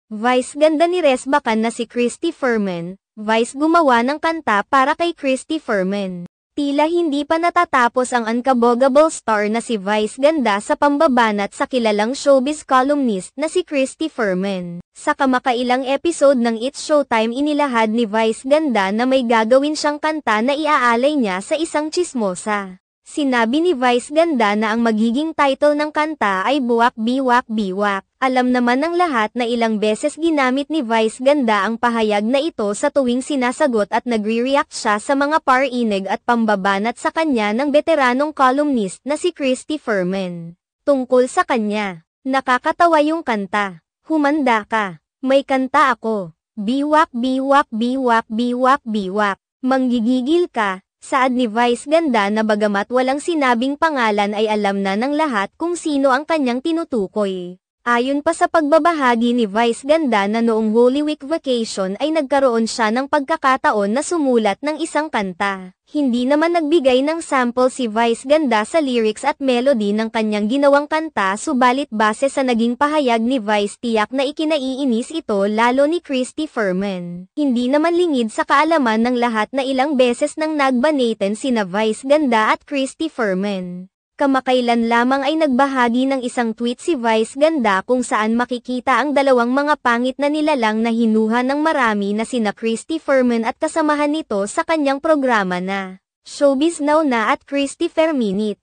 Vice ganda ni Resbakan na si Christy Fermin, Vice gumawa ng kanta para kay Christy Fermin. Tila hindi pa natatapos ang unkabogable star na si Vice ganda sa pambabanat sa kilalang showbiz columnist na si Christy Fermin. Sa kamakailang episode ng It's Showtime inilahad ni Vice ganda na may gagawin siyang kanta na iaalay niya sa isang tsismosa. Sinabi ni Vice ganda na ang magiging title ng kanta ay Buwak Biwak Biwak. Alam naman ng lahat na ilang beses ginamit ni Vice ganda ang pahayag na ito sa tuwing sinasagot at nagre-react siya sa mga parinig at pambabanat sa kanya ng veteranong columnist na si Christy Fermin. Tungkol sa kanya, nakakatawa yung kanta. Humanda ka. May kanta ako. Biwak biwak biwak biwak biwak. Manggigigil ka. Saad ni Vice ganda na bagamat walang sinabing pangalan ay alam na ng lahat kung sino ang kanyang tinutukoy. Ayon pa sa pagbabahagi ni Vice ganda na noong Holy Week vacation ay nagkaroon siya ng pagkakataon na sumulat ng isang kanta. Hindi naman nagbigay ng sample si Vice ganda sa lyrics at melody ng kanyang ginawang kanta subalit base sa naging pahayag ni Vice tiyak na ikinaiinis ito lalo ni Christy Fermin. Hindi naman lingid sa kaalaman ng lahat na ilang beses nang nagbanatan sina Vice ganda at Christy Fermin. Kamakailan lamang ay nagbahagi ng isang tweet si Vice ganda kung saan makikita ang dalawang mga pangit na nilalang na hinuha ng marami na sina Christy Fermin at kasamahan nito sa kanyang programa na Showbiz Now na at Christy Ferminit.